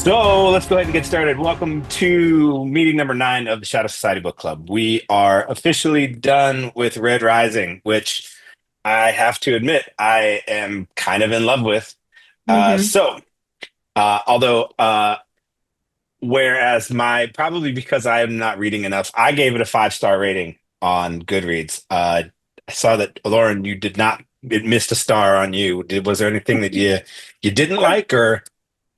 So let's go ahead and get started. Welcome to meeting number 9 of the Shadow Society Book Club. We are officially done with Red Rising, which I have to admit I am kind of in love with. Uh, hmm so, although, whereas probably because I am not reading enough, I gave it a 5-star rating on Goodreads. I saw that, Lauren, you did not, it missed a star on you. Was there anything that you didn't like or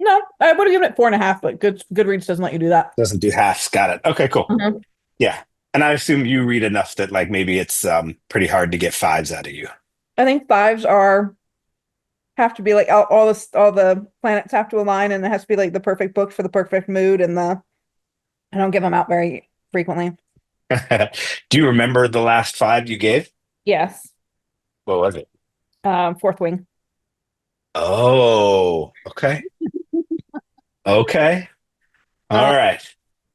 No, I would have given it 4.5, but Goodreads doesn't let you do that. doesn't do halves? Got it. Okay, cool. Mhm. Yeah. And I assume you read enough that like maybe it's pretty hard to get fives out of you. I think fives are have to be like all the planets have to align, and it has to be like the perfect book for the perfect mood. And the I don't give them out very frequently. Do you remember the last five you gave? Yes, What was it? Fourth Wing. Oh, okay. Okay. Uh, All right.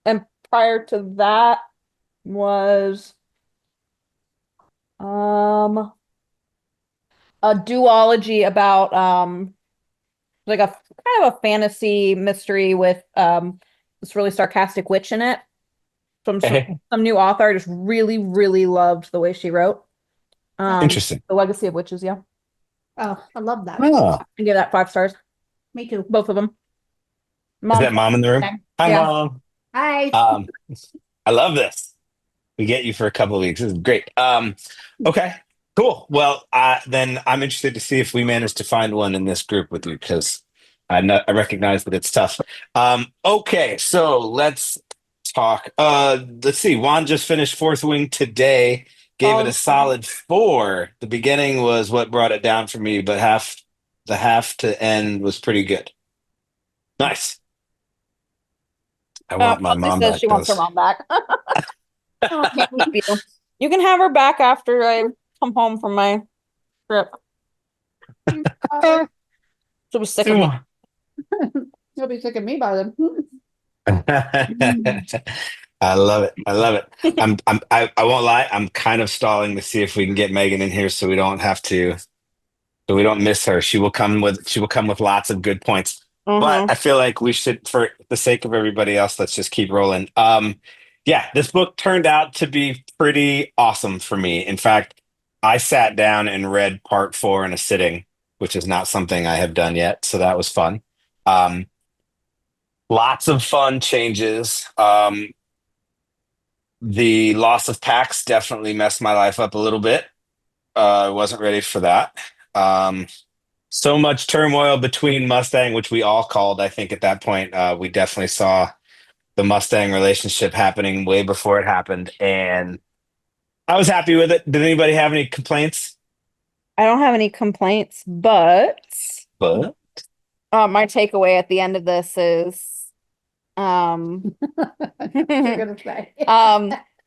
and prior to that was um a duology about like a kind of a fantasy mystery with this really sarcastic witch in it from some new author. I just really, really loved the way she wrote. Interesting. The Legacy of Witches, yeah. Oh, I love that. Oh, I give that 5 stars. Me too. Both of them. is Mom, that mom in the room? Hi, yeah. mom. Hi. Um, I love this. We get you for a couple of weeks. This is great. Okay, cool. Well, then I'm interested to see if we manage to find one in this group with you because I recognize that it's tough. Okay, so let's talk. Let's see. Juan just finished Fourth Wing today. Gave it a Oh, solid 4. The beginning was what brought it down for me, but the half to end was pretty good. Nice. I want my Leslie mom says back, she wants her those. mom back. Oh, can't wait for you. You can have her back after I come home from my trip. She was sick of me. You'll be sick of me by then. I love it. I love it. I won't lie. I'm kind of stalling to see if we can get Megan in here so we don't have to, so we don't miss her. She will come with lots of good points. But Mm-hmm. I feel like we should, for the sake of everybody else, let's just keep rolling. Yeah, this book turned out to be pretty awesome for me. In fact, I sat down and read part 4 in a sitting, which is not something I have done yet. So that was fun. Um, Lots of fun changes. The loss of Pax definitely messed my life up a little bit. I wasn't ready for that. Um, so much turmoil between Mustang, which we all called, I think, at that point. We definitely saw the Mustang relationship happening way before it happened, and I was happy with it. Did anybody have any complaints? I don't have any complaints, but But my takeaway at the end of this is um You're gonna say.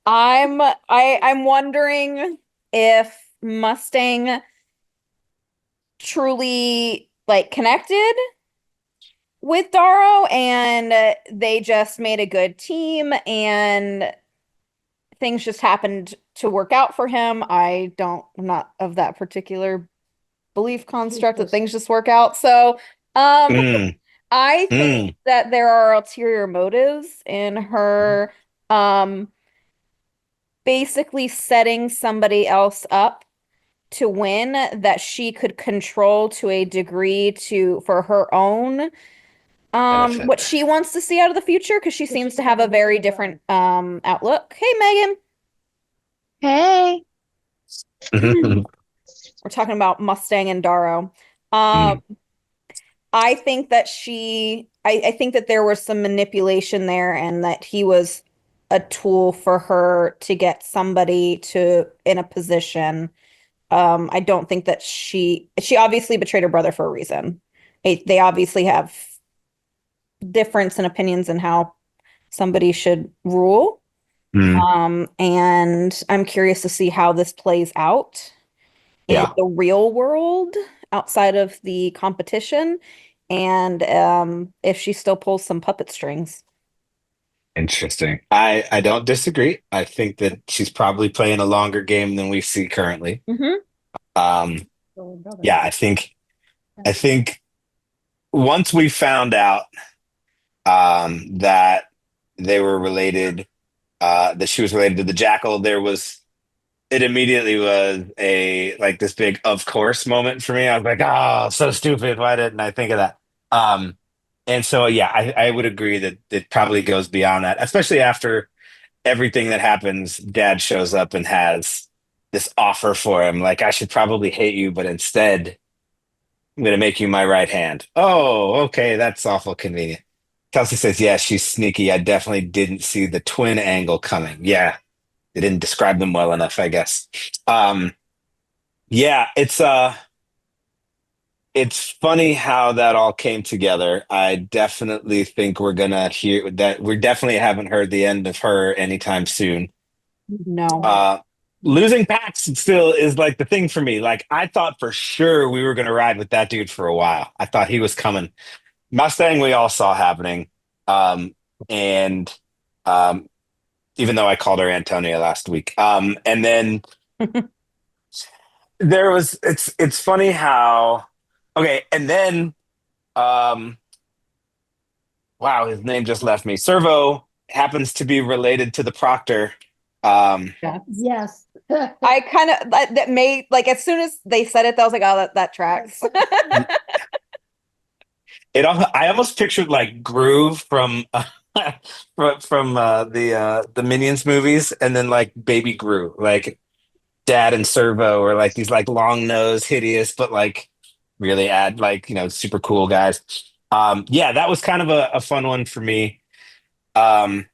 I'm wondering if Mustang truly like connected with Darrow and they just made a good team and things just happened to work out for him. I'm not of that particular belief construct that things just work out. So, mm, I think mm, that there are ulterior motives in her um basically setting somebody else up to win that she could control to a degree to for her own benefit. what she wants to see out of the future because she seems to have a very different outlook. Hey Megan. Hey. We're talking about Mustang and Darrow. Um Mm, I think that I think that there was some manipulation there and that he was a tool for her to get somebody to in a position. I don't think that she obviously betrayed her brother for a reason. They obviously have difference in opinions in how somebody should rule. mm, And I'm curious to see how this plays out in yeah. the real world outside of the competition and if she still pulls some puppet strings. Interesting. I don't disagree. I think that she's probably playing a longer game than we see currently. Hmm. Um, Little brother. yeah, I think once we found out that they were related, that she was related to the jackal. It immediately was a like this big of course moment for me. I was like, oh, so stupid. Why didn't I think of that? Um, and so, yeah, I would agree that it probably goes beyond that, especially after everything that happens. Dad shows up and has this offer for him. Like, I should probably hate you, but instead, I'm going to make you my right hand. Oh, okay. That's awful convenient. Kelsey says, yeah, she's sneaky. I definitely didn't see the twin angle coming. Yeah, they didn't describe them well enough, I guess. Um, yeah, it's funny how that all came together. I definitely think we're gonna hear that. We definitely haven't heard the end of her anytime soon. No. Uh, Losing Pax still is like the thing for me. Like I thought for sure we were gonna ride with that dude for a while. I thought he was coming. Mustang we all saw happening. And um, even though I called her Antonia last week. And then it's funny how okay, and then um wow, his name just left me. Servo happens to be related to the Proctor. Yeah. Yes. I kind of that made like as soon as they said it, I was like, oh, that tracks. I almost pictured like Groove from the Minions movies, and then like Baby Gru, like Dad and Servo, or like these like long nosed, hideous, but like really add like super cool guys. Yeah, that was kind of a fun one for me. Um,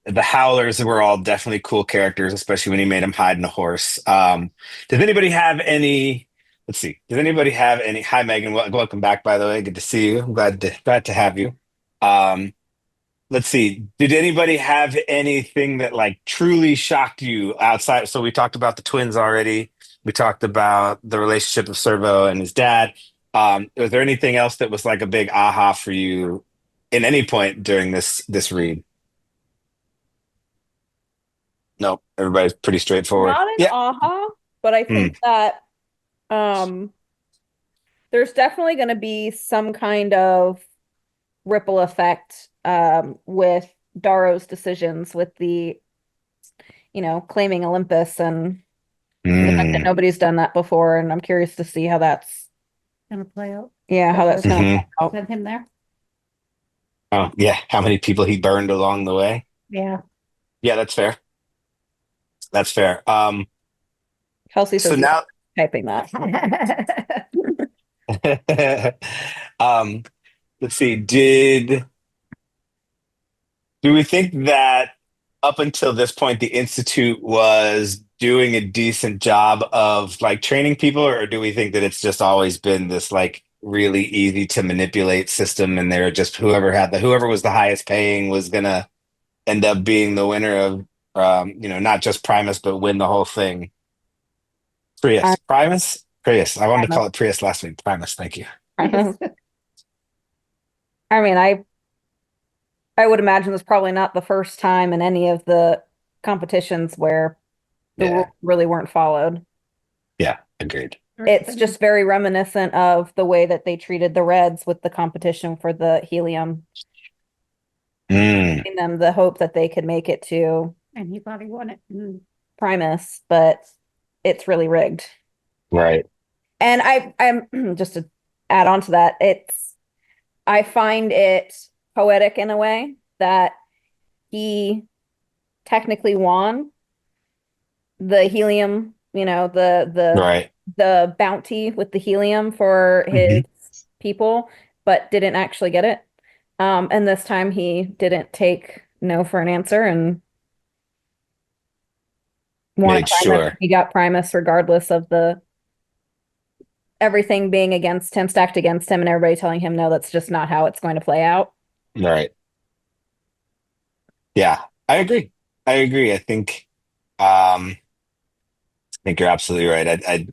the Howlers were all definitely cool characters, especially when he made him hide in a horse. Does anybody have any? Let's see. Does anybody have any? Hi, Megan. Welcome back, by the way. Good to see you. I'm glad to have you. Um, let's see. Did anybody have anything that like truly shocked you outside? So we talked about the twins already. We talked about the relationship of Servo and his dad. Was there anything else that was like a big aha for you in any point during this read? No, everybody's pretty straightforward. Not an Yeah. aha, but I Hmm. think that um there's definitely going to be some kind of ripple effect with Daro's decisions with the claiming Olympus and the fact that Mm. nobody's done that before, and I'm curious to see how that's Gonna play out. how that's going to Hmm. play out. Send him there. Oh, yeah. How many people he burned along the way? Yeah. Yeah, that's fair. That's fair. Kelsey So says he's now, typing that. um, let's see. Do we think that up until this point, the Institute was doing a decent job of like training people, or do we think that it's just always been this like really easy to manipulate system, and they're just whoever was the highest paying was gonna end up being the winner of not just Primus but win the whole thing? I, Prius. I wanted to call it Prius last week. Primus. Thank you. I mean, I would imagine it's probably not the first time in any of the competitions where the Yeah. rules really weren't followed. Yeah. Agreed. It's just very reminiscent of the way that they treated the Reds with the competition for the helium, Mm, giving them the hope that they could make it to And he thought he won it. Primus, but it's really rigged. right. And I'm just to add on to that, I find it poetic in a way that he technically won the helium, Right. the bounty with the helium for his Mhm. people, but didn't actually get it. And this time he didn't take no for an answer and won Made Primus. sure. He got Primus regardless of the everything being against him, stacked against him, and everybody telling him no, that's just not how it's going to play out. Right. Yeah, I agree. I think you're absolutely right.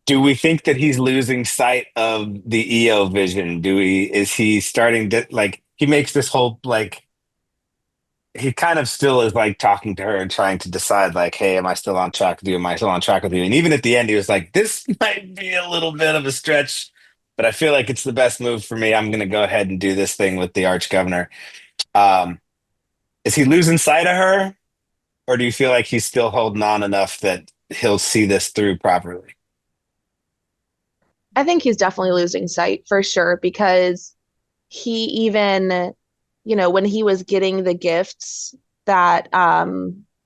Do we think that he's losing sight of the EO vision? Is he starting to like, he makes this whole like, he kind of still is like talking to her and trying to decide like, hey, am I still on track with you? Am I still on track with you? And even at the end, he was like, this might be a little bit of a stretch. but I feel like it's the best move for me. I'm going to go ahead and do this thing with the arch governor. Um, is he losing sight of her, or do you feel like he's still holding on enough that he'll see this through properly? I think he's definitely losing sight for sure because he even, when he was getting the gifts that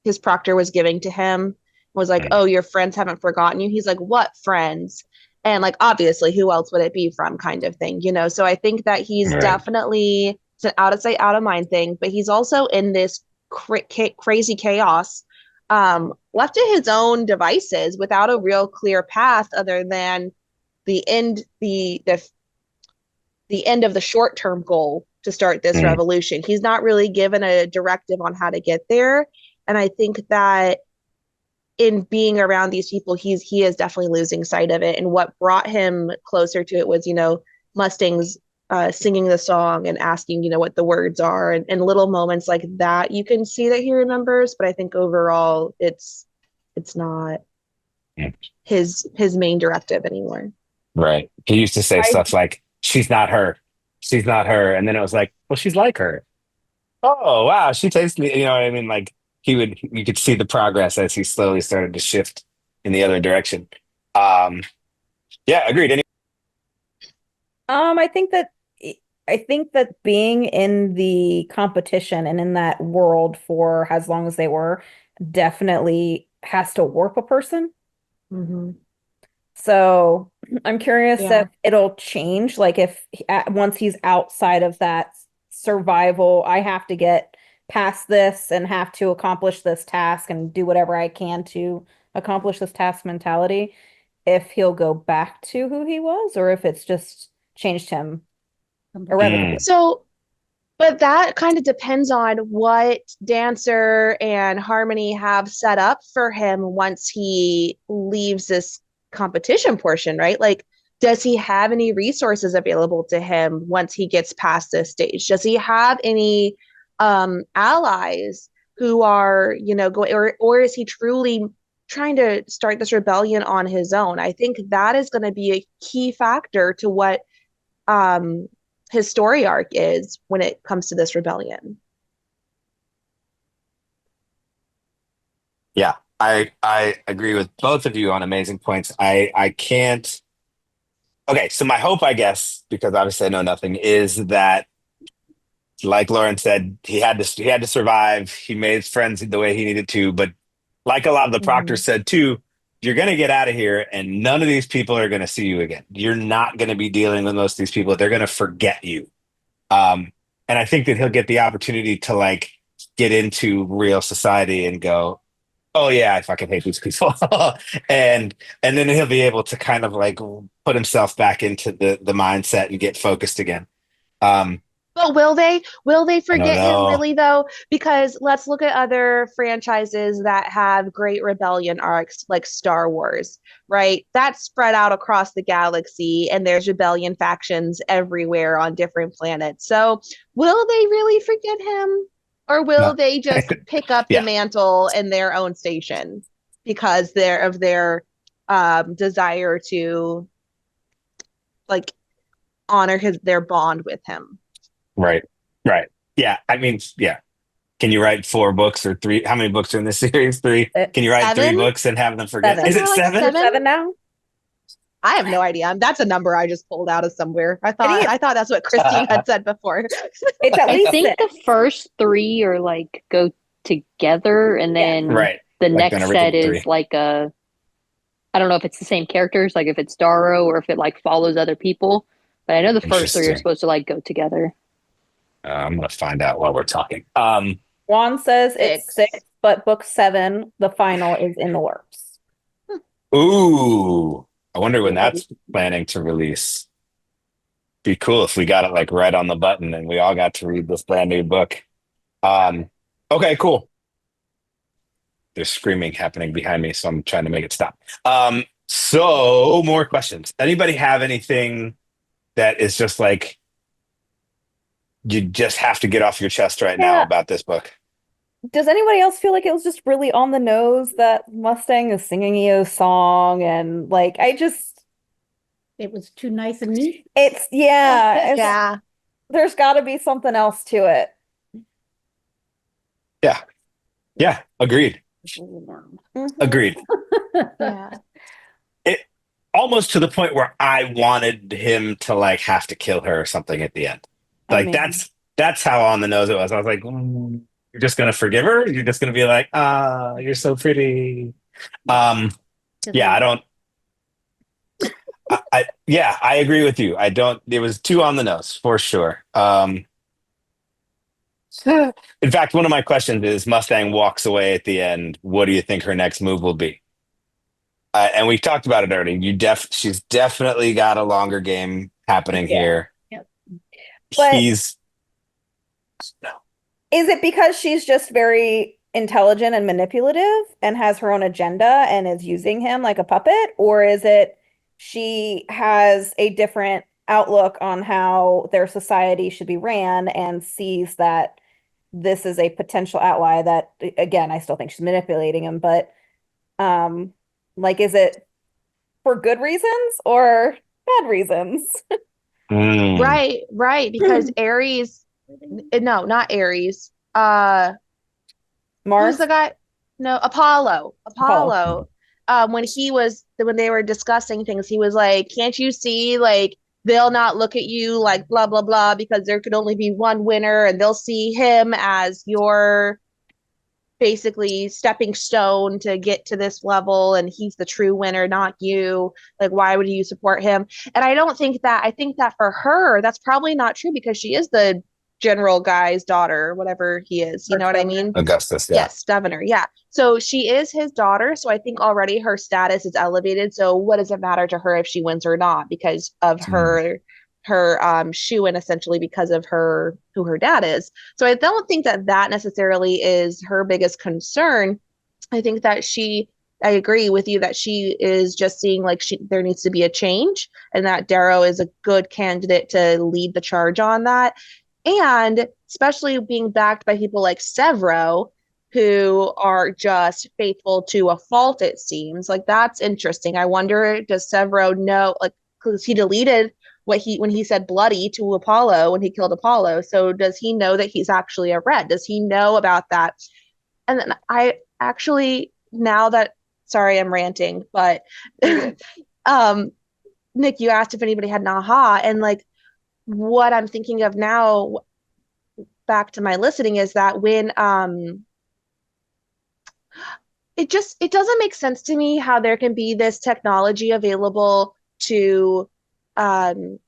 his proctor was giving to him, was like, Mm. "Oh, your friends haven't forgotten you." He's like, "What friends?" And like obviously, who else would it be from kind of thing. So I think that he's Right. definitely it's an out of sight, out of mind thing, but he's also in this crazy chaos left to his own devices without a real clear path other than the end the end of the short term goal to start this Mm. revolution. He's not really given a directive on how to get there. And I think that in being around these people, he is definitely losing sight of it. And what brought him closer to it was, Mustang's singing the song and asking, what the words are, and little moments like that. You can see that he remembers, but I think overall, it's not Mm. his main directive anymore. Right. He used to say I stuff like, she's not her. She's not her. And then it was like, well, she's like her. Oh, wow. She tastes me. You know what I mean? Like you could see the progress as he slowly started to shift in the other direction. Um, yeah, agreed. I think that being in the competition and in that world for as long as they were definitely has to warp a person. Mm-hmm. So I'm curious Yeah. if it'll change, like if once he's outside of that survival, I have to get past this and have to accomplish this task and do whatever I can to accomplish this task mentality, if he'll go back to who he was or if it's just changed him irrevocably. Mm, So, but that kind of depends on what Dancer and Harmony have set up for him once he leaves this competition portion, right? Like, does he have any resources available to him once he gets past this stage? Does he have any allies who are, going, or is he truly trying to start this rebellion on his own? I think that is going to be a key factor to what um his story arc is when it comes to this rebellion. yeah, I agree with both of you on amazing points. I can't. Okay, so my hope, I guess, because obviously I know nothing, is that like Lauren said, he had to survive. He made his friends the way he needed to, but like a lot of the proctors Mm-hmm. said too, you're going to get out of here, and none of these people are going to see you again. You're not going to be dealing with most of these people. They're going to forget you. Um, and I think that he'll get the opportunity to like get into real society and go, oh yeah, I fucking hate these people, and then he'll be able to kind of like put himself back into the mindset and get focused again. Um, But will they I don't forget him know. really though? Because let's look at other franchises that have great rebellion arcs like Star Wars, right? That's spread out across the galaxy and there's rebellion factions everywhere on different planets. So will they really forget him? Or will No. they just pick up the Yeah, mantle in their own station because they're of their desire to like honor their bond with him? right, right. Yeah, I mean, yeah. Can you write 4 books or three? How many books are in this series? Three. Can you write three Seven? books and have them forget? Isn't Is Seven. it there like seven? Is it seven? seven now? I have no idea. That's a number I just pulled out of somewhere. I I think thought I thought that's what Christine had said before. it's at I least think six. the first three are like go together, and Yeah. then Right, the like the next original set is three. like I don't know if it's the same characters, like if it's Darrow or if it like follows other people. But I know the first three are Interesting. supposed to like go together. I'm gonna find out while we're talking. Juan says it's Six. 6, but book 7, the final, is in the works. Ooh, I wonder when Maybe. that's planning to release. Be cool if we got it like right on the button and we all got to read this brand new book. Um, okay, cool. There's screaming happening behind me, so I'm trying to make it stop. So more questions. Anybody have anything that is just like you just have to get off your chest right now Yeah. about this book? Does anybody else feel like it was just really on the nose that Mustang is singing EO's song and like It was too nice and neat. it's Yeah. there's got to be something else to it. Yeah, agreed. Mhm. Agreed. Yeah. It almost to the point where I wanted him to like have to kill her or something at the end. I Like mean, that's how on the nose it was. I was like, you're just gonna forgive her? You're just gonna be like, ah, you're so pretty. Yeah, I don't. Yeah, I agree with you. I don't. It was too on the nose for sure. In fact, one of my questions is: Mustang walks away at the end. What do you think her next move will be? And we've talked about it already. She's definitely got a longer game happening Yeah. here. Yep. But He's is it because she's just very intelligent and manipulative and has her own agenda and is using him like a puppet? Or is it she has a different outlook on how their society should be ran and sees that this is a potential ally that, again, I still think she's manipulating him, but like, is it for good reasons or bad reasons? Mm. Right. Because Ares, no, not Ares. Who's Mars? the guy? No, Apollo. Apollo. When they were discussing things, he was like, "Can't you see? Like, they'll not look at you like blah blah blah because there could only be one winner, and they'll see him as your basically stepping stone to get to this level, and he's the true winner, not you. Like, why would you support him?" And I think that for her, that's probably not true because she is the general guy's daughter, whatever he is. You know what I mean? Augustus, yeah. Yes, Governor. Yeah. So she is his daughter. So I think already her status is elevated. So what does it matter to her if she wins or not because of her shoe in essentially because of her who her dad is. So I don't think that that necessarily is her biggest concern. I think that I agree with you that she is just seeing like there needs to be a change and that Darrow is a good candidate to lead the charge on that. And especially being backed by people like Severo, who are just faithful to a fault, it seems. Like that's interesting. I wonder, does Severo know, like, because he deleted when he said bloody to Apollo when he killed Apollo. So does he know that he's actually a red? Does he know about that? And then I actually now that sorry, I'm ranting, but Nick, you asked if anybody had an aha, and like what I'm thinking of now, back to my listening, is that when it doesn't make sense to me how there can be this technology available to um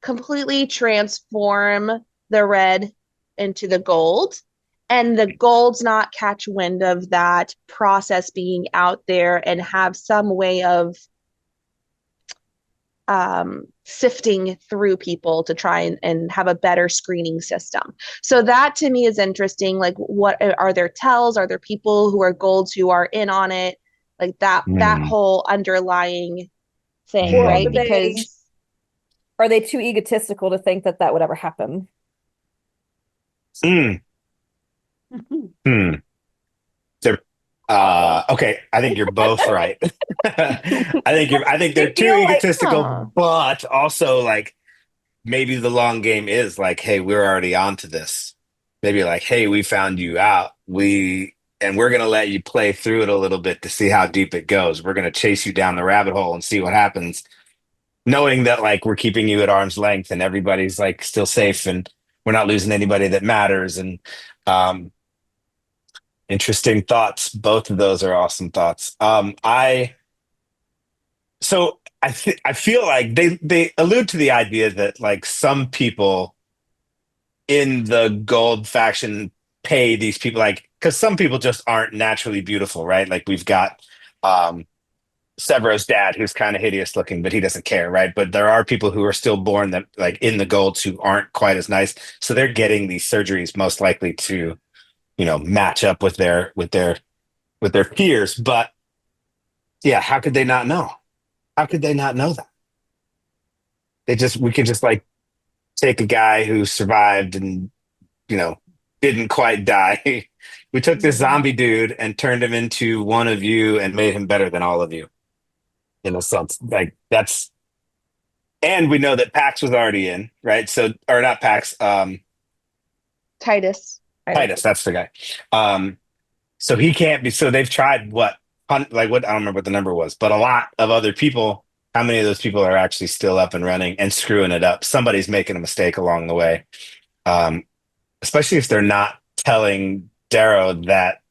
completely transform the red into the gold and the golds not catch wind of that process being out there and have some way of sifting through people to try and have a better screening system. So that to me is interesting. Like, what are there tells? Are there people who are golds who are in on it? Like that whole underlying thing, Or right? Because are they too egotistical to think that that would ever happen? Hmm. They're, okay, I think you're both right. I think they're I too feel like, egotistical, but also like maybe the long game is like, hey, we're already onto this. Maybe like, hey, we found you out. We're gonna let you play through it a little bit to see how deep it goes. We're gonna chase you down the rabbit hole and see what happens, knowing that like we're keeping you at arm's length and everybody's like still safe and we're not losing anybody that matters. And um, interesting thoughts. Both of those are awesome thoughts. I feel like they allude to the idea that like some people in the gold faction pay these people like because some people just aren't naturally beautiful, right? Like we've got um Severo's dad who's kind of hideous looking, but he doesn't care, right? But there are people who are still born that like in the golds who aren't quite as nice. So they're getting these surgeries most likely to, match up with their peers. But yeah, how could they not know? How could they not know that? We could just like take a guy who survived and, you know, didn't quite die. We took this zombie dude and turned him into one of you and made him better than all of you. In a sense, like And we know that Pax was already in, right? So, or not Pax, Titus. Titus, that's the guy. So he can't be. So they've tried like what I don't remember what the number was, but a lot of other people. How many of those people are actually still up and running and screwing it up? Somebody's making a mistake along the way, um, especially if they're not telling Darrow that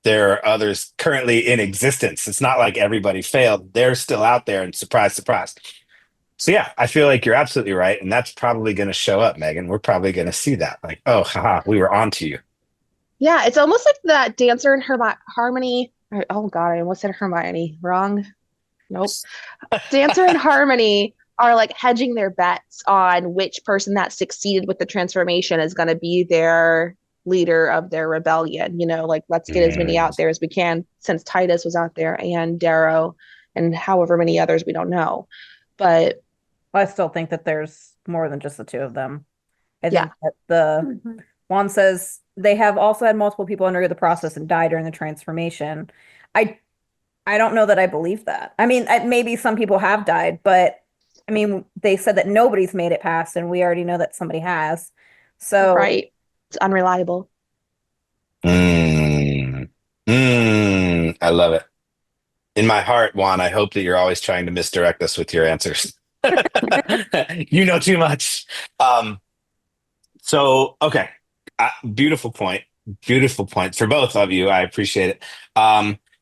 there are others currently in existence. It's not like everybody failed; they're still out there, and surprise, surprise. So yeah, I feel like you're absolutely right, and that's probably going to show up, Megan. We're probably going to see that, like, oh, haha, we were on to you. Yeah, it's almost like that Dancer and Harmony. Oh God, I almost said Hermione. Wrong. Nope. Dancer and Harmony are like hedging their bets on which person that succeeded with the transformation is going to be their leader of their rebellion. Like let's get as many Mm. out there as we can since Titus was out there and Darrow and however many others we don't know. But I still think that there's more than just the two of them. I Yeah. think that the Mhm. Juan says they have also had multiple people undergo the process and die during the transformation. I I don't know that I believe that. I mean, maybe some people have died, but I mean, they said that nobody's made it past, and we already know that somebody has. So, right, it's unreliable. Mm. I love it. In my heart, Juan, I hope that you're always trying to misdirect us with your answers. You know too much. Um, so, okay. Beautiful point. Beautiful point for both of you. I appreciate it.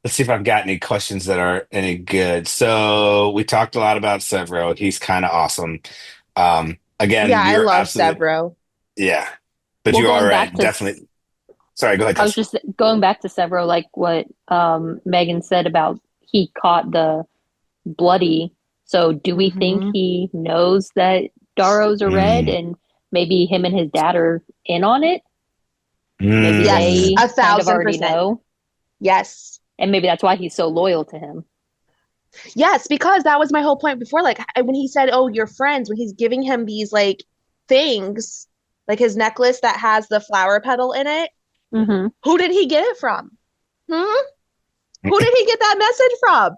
Let's see if I've got any questions that are any good. So, we talked a lot about Severo. He's kind of awesome. Again, Yeah, I you're love absolutely, Severo. yeah, but Well, you are going right. back to Definitely. Sorry, go ahead, I was Jess. just going back to several, like what Megan said about he caught the bloody. So do we think Mhm. he knows that Darrow's a red Mm. and maybe him and his dad are in on it? Maybe Yes, Mm. they a kind of thousand already percent. know. Yes. And maybe that's why he's so loyal to him. Yes, because that was my whole point before. Like when he said, "Oh, you're friends," when he's giving him these like things, like his necklace that has the flower petal in it. Hmm. Who did he get it from? Hmm? Who did he get that message from?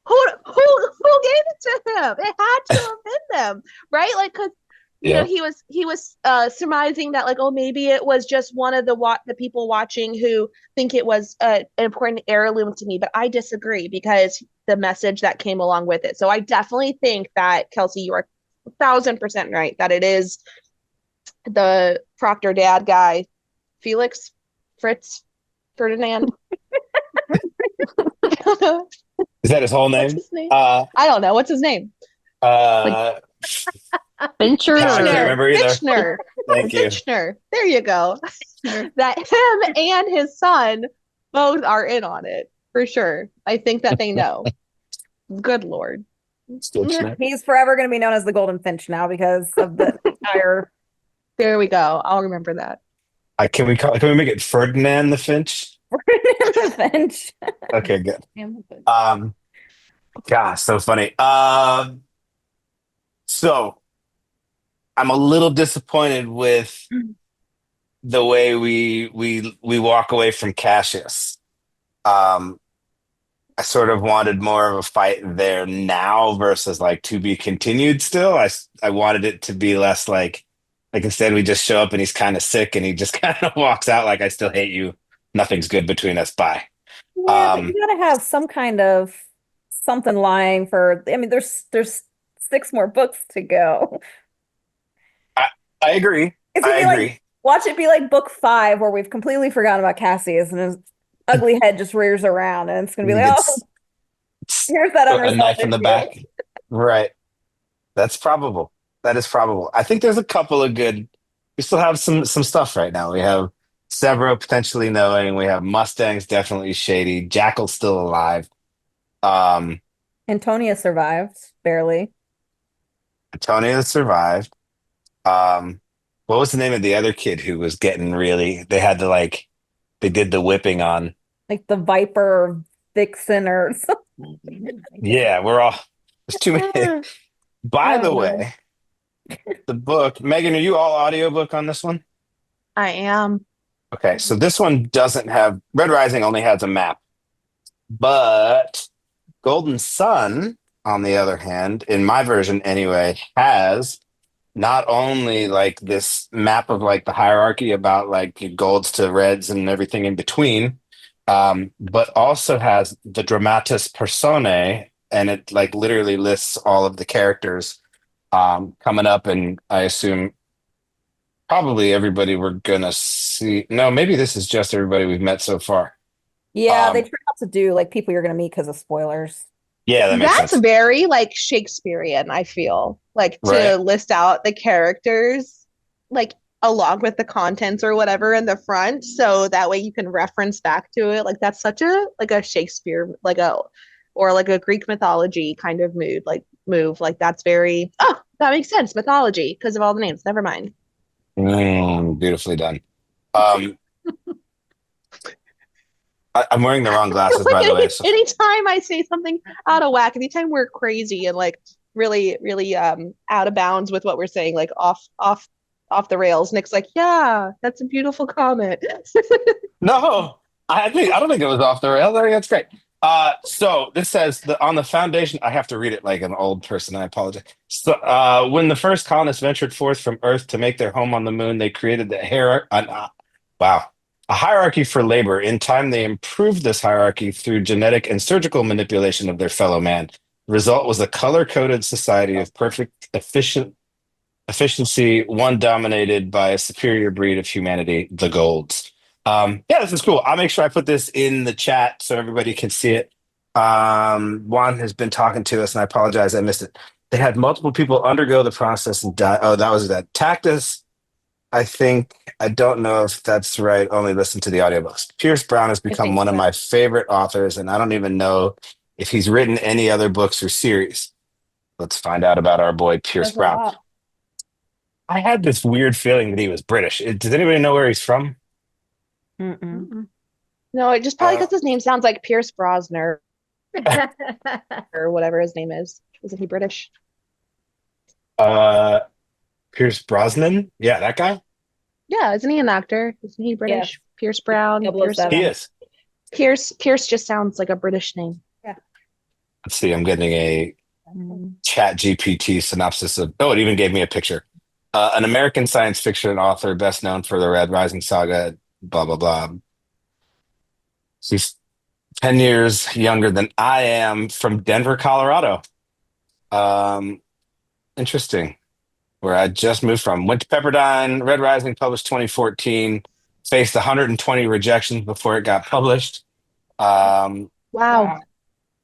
Who gave it to him? It had to have been them, right? Like, because Yep. he was surmising that like, oh, maybe it was just one of the people watching who think it was an important heirloom to me, but I disagree because the message that came along with it. So I definitely think that Kelsey, you are 1,000% right that it is the Proctor dad guy, Felix, Fritz, Ferdinand. I don't know. Is that his whole What's name? his name? Uh, I don't know. What's his name? Like uh, Fincher I can't or remember either. Fitchner. Thank you. Fitchner. There you go. That him and his son both are in on it for sure. I think that they know. Good Lord. he's forever going to be known as the Golden Finch now because of the entire There we go. I'll remember that. Can we make it Ferdinand the Finch? Finch. Okay, good. Hamilton. Gosh, so funny. So I'm a little disappointed with the way we walk away from Cassius. Um, I sort of wanted more of a fight there now versus like to be continued still. I wanted it to be less like instead we just show up and he's kind of sick and he just kind of walks out like I still hate you. Nothing's good between us. Bye. Yeah, but Um, you gotta have some kind of something lying for. I mean, there's 6 more books to go. I I agree. It's gonna I be like agree. watch it be like book 5 where we've completely forgotten about Cassius and his ugly head just rears around and it's gonna be He like, gets oh, here's that a unresolved knife in the issue. back. Right. That's probable. That is probable. I think there's a couple of good. We still have some stuff right now. We have Severo potentially knowing. We have Mustangs definitely shady. Jackal's still alive. Um, Antonia survived barely. Antonio survived. Um, what was the name of the other kid who was getting really? They had to like they did the whipping on. Like the Viper Vixen or something. Yeah, we're all. There's too many. By I the don't know. way, the book. Megan, are you all audiobook on this one? I am. Okay, so this one doesn't have Red Rising only has a map, but Golden Sun on the other hand, in my version anyway, has not only like this map of like the hierarchy about like golds to reds and everything in between, but also has the dramatis personae, and it like literally lists all of the characters coming up, and I assume probably everybody we're gonna see. No, maybe this is just everybody we've met so far. Yeah, they Um, try not to do like people you're gonna meet because of spoilers. yeah, that makes That's sense. very like Shakespearean, I feel. Like Right. to list out the characters like along with the contents or whatever in the front so that way you can reference back to it. Like that's such a like a Shakespeare like a or like a Greek mythology kind of mood, like move. Like that's very oh, that makes sense. Mythology because of all the names. Never mind. Beautifully done. Um, I'm wearing the wrong glasses, by Like the way. So anytime I say something out of whack, anytime we're crazy and like really out of bounds with what we're saying, like off the rails, Nick's like, yeah, that's a beautiful comment. no, I don't think it was off the rails. I think that's great. So this says on the foundation. I have to read it like an old person. I apologize. So, when the first colonists ventured forth from Earth to make their home on the moon, they created the wow, a hierarchy for labor. In time, they improved this hierarchy through genetic and surgical manipulation of their fellow man. The result was a color-coded society of perfect, efficiency, one dominated by a superior breed of humanity, the Golds. Yeah, this is cool. I'll make sure I put this in the chat so everybody can see it. Juan has been talking to us, and I apologize, I missed it. They had multiple people undergo the process and die. Oh, that was that. Tactus, I think, I don't know if that's right. Only listen to the audiobooks. Pierce Brown has become think one of so. my favorite authors, and I don't even know if he's written any other books or series. Let's find out about our boy Pierce There's a Brown. lot. I had this weird feeling that he was British. Does anybody know where he's from? Mm-mm. Mm-mm. No, it just probably Uh, because his name sounds like Pierce Brosnan or whatever his name is. Isn't he British? uh, Pierce Brosnan? Yeah, that guy? Yeah, isn't he an actor? Isn't he British? Yes. Pierce Brown. Pierce 007. He is. Pierce just sounds like a British name. Let's see, I'm getting a chat GPT synopsis of, oh, it even gave me a picture. An American science fiction author, best known for the Red Rising saga, blah, blah, blah. He's 10 years younger than I am, from Denver, Colorado. Um, Interesting. Where I just moved from. Went to Pepperdine, Red Rising, published 2014, faced 120 rejections before it got published. Um, Wow.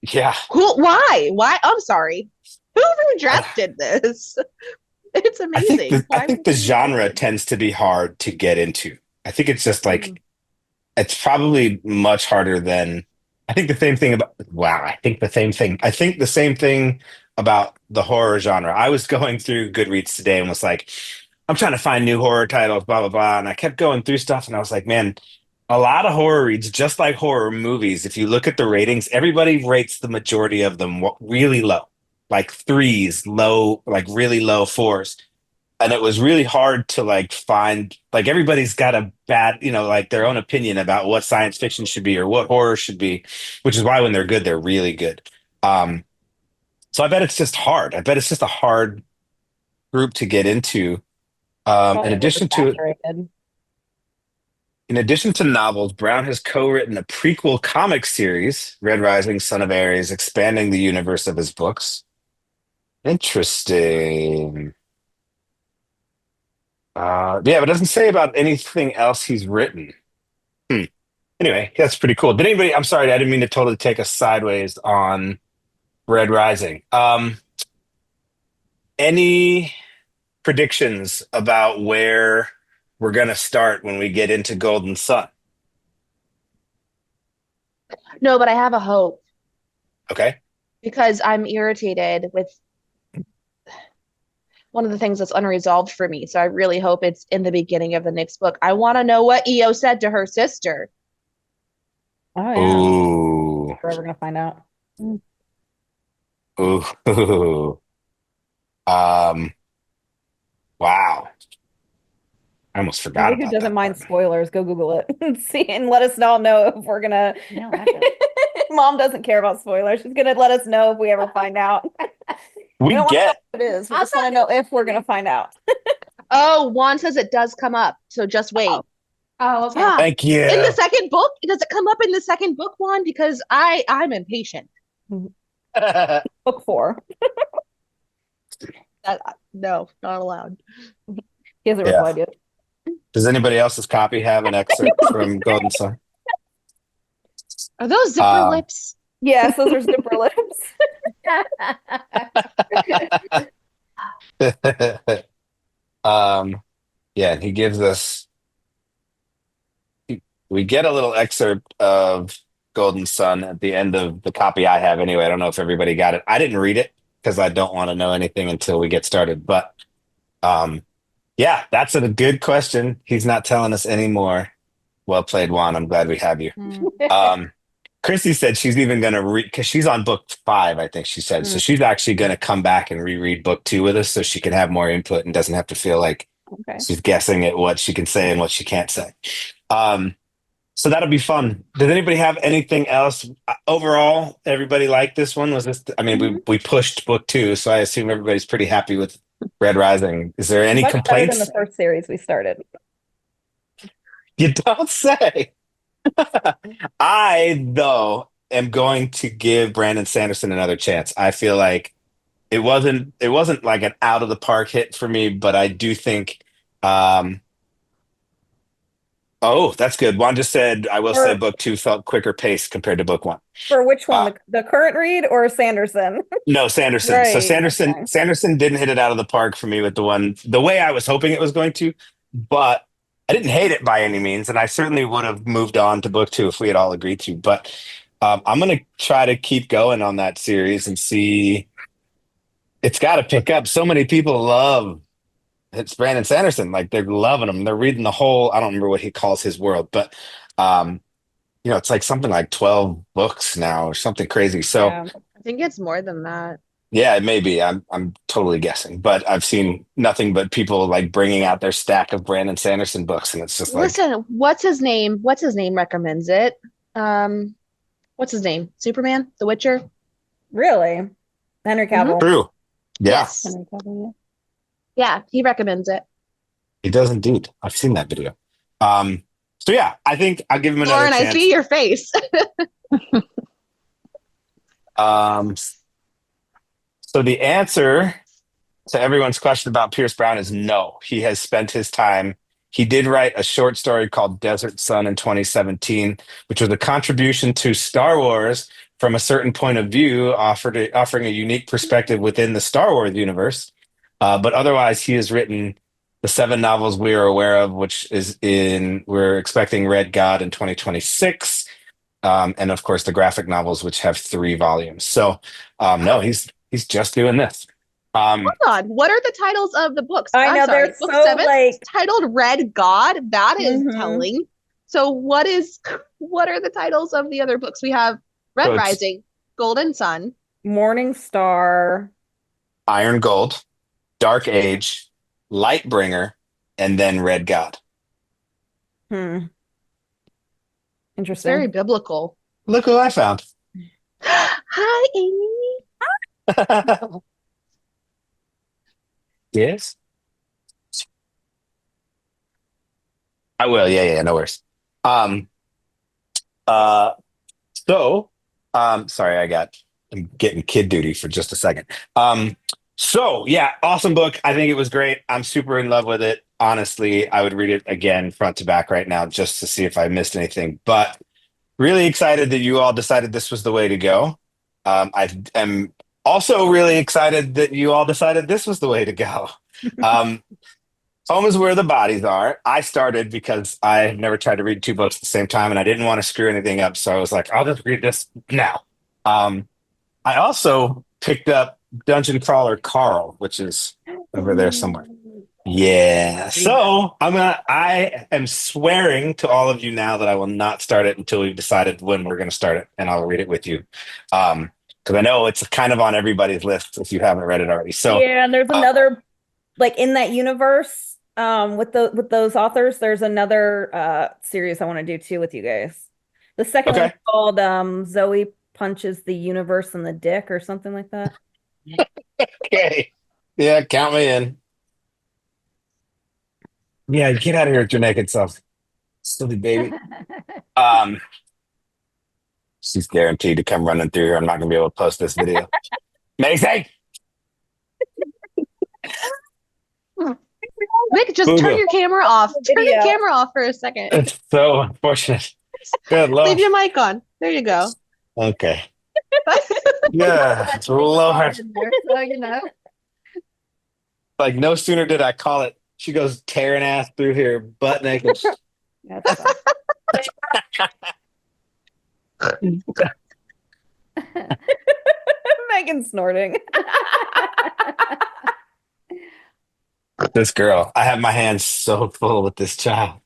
yeah, Who? Why? Why? I'm sorry. Who drafted this? It's amazing. I Why think would the you genre draft it? tends to be hard to get into. I think it's just like Mm. it's probably much harder than I think the same thing about wow, I think the same thing. I think the same thing about the horror genre. I was going through Goodreads today and was like, I'm trying to find new horror titles, blah blah blah. And I kept going through stuff and I was like, man, a lot of horror reads, just like horror movies, if you look at the ratings, everybody rates the majority of them really low. Like threes, low, like really low fours, and it was really hard to like find like everybody's got a bad like their own opinion about what science fiction should be or what horror should be, which is why when they're good they're really good. um so I bet it's just hard. I bet it's just a hard group to get into. Probably oversaturated. In addition to novels, Brown has co-written a prequel comic series, Red Rising, Son of Ares, expanding the universe of his books. Interesting. Yeah, but it doesn't say about anything else he's written. Hmm. Anyway, that's pretty cool. Did anybody? I'm sorry, I didn't mean to totally take us sideways on Red Rising. Any predictions about where we're gonna start when we get into Golden Sun? No, but I have a hope Okay. because I'm irritated with one of the things that's unresolved for me. So I really hope it's in the beginning of the next book. I want to know what Io said to her sister. Oh yeah. Ooh. We're ever gonna find out. Ooh. Wow. I almost forgot Anybody who about doesn't that mind part. spoilers, go Google it and see and let us all know if we're gonna No, I don't. Mom doesn't care about spoilers. She's gonna let us know if we ever find out. We don't wanna know get what it is. We just want to know if we're gonna find out. Oh, Juan says it does come up, so just wait. Oh, okay. Yeah. thank you. In the second book, does it come up in the second book, Juan? Because I'm impatient. Book 4. No, not allowed. He hasn't Yeah. replied yet. Does anybody else's copy have an excerpt from Golden Sun? Are those zipper Um, lips? Yes, those are zipper lips. Yeah, and he gives us, we get a little excerpt of Golden Sun at the end of the copy I have anyway. I don't know if everybody got it. I didn't read it because I don't want to know anything until we get started. But yeah, that's a good question. He's not telling us anymore. Well played, Juan. I'm glad we have you. Chrissy said she's even going to read, because she's on book 5, I think she said. So she's actually going to come back and reread book 2 with us so she can have more input and doesn't have to feel like Okay. she's guessing at what she can say and what she can't say. So that'll be fun. Does anybody have anything else? Overall, everybody liked this one? Was this, I mean, we pushed book 2, so I assume everybody's pretty happy with Red Rising. Is there any Much better complaints? than the first series we started. You don't say. I, though, am going to give Brandon Sanderson another chance. I feel like it wasn't like an out of the park hit for me, but I do think oh, that's good. Juan just said, I will say book 2 felt quicker paced compared to book 1. For which one? The current read or Sanderson? No, Sanderson. Right, So Sanderson okay. Sanderson didn't hit it out of the park for me with the way I was hoping it was going to, but I didn't hate it by any means, and I certainly would have moved on to book 2 if we had all agreed to. But I'm going to try to keep going on that series and see. It's got to pick up. So many people love it's Brandon Sanderson. Like they're loving him. They're reading the whole. I don't remember what he calls his world, but it's like something like 12 books now or something crazy. So. Yeah. I think it's more than that. Yeah, it may be. I'm totally guessing, but I've seen nothing but people like bringing out their stack of Brandon Sanderson books, and it's just like, Listen, what's his name? What's his name recommends it? What's his name? Superman? The Witcher? Really? Henry Cavill. true. Yeah, Yes. Yeah, he recommends it. he does indeed. I've seen that video. So yeah, I think I'll give him another Lauren, I chance. see your face. So the answer to everyone's question about Pierce Brown is no. He has spent his time. He did write a short story called Desert Sun in 2017, which was a contribution to Star Wars from a certain point of view, offering a unique perspective within the Star Wars universe. But otherwise, he has written the 7 novels we are aware of, which is we're expecting Red God in 2026. And of course, the graphic novels, which have 3 volumes. So no, he's just doing this. Hold on. What are the titles of the books? I I'm know sorry. they're Book so 7 like titled Red God. That is Mhm. telling. So what are the titles of the other books? We have Red So it's- Rising, Golden Sun. Morning Star. Iron Gold, Dark Age, Lightbringer, and then Red God. Interesting. Very biblical. Look who I found. Hi, Amy. Yes. I will. Yeah, no worries. Sorry, I'm getting kid duty for just a second. So yeah, awesome book. I think it was great. I'm super in love with it. Honestly, I would read it again front to back right now just to see if I missed anything. But really excited that you all decided this was the way to go. I am also really excited that you all decided this was the way to go. Home is where the bodies are. I started because I had never tried to read 2 books at the same time, and I didn't want to screw anything up. So I was like, I'll just read this now. I also picked up Dungeon Crawler Carl, which is over there somewhere. Yeah. So I am swearing to all of you now that I will not start it until we've decided when we're going to start it, and I'll read it with you. Because I know it's kind of on everybody's list if you haven't read it already. So yeah, and there's another like in that universe with those authors. There's another series I want to do too with you guys. The second Okay. one's called Zoe punches the universe in the dick or something like that. Okay. Yeah, count me in. Yeah, get out of here with your naked self. Silly baby. Um, she's guaranteed to come running through here. I'm not gonna be able to post this video. Macy! Nick, just turn Boo-boo. your camera off. Turn your Video. camera off for a second. It's so unfortunate. Good Lord. Leave your mic on. There you go. Okay. Yeah, Lord. So, you know. Like no sooner did I call it, she goes tearing ass through here, butt naked. That's fine. Megan snorting. This girl, I have my hands so full with this child.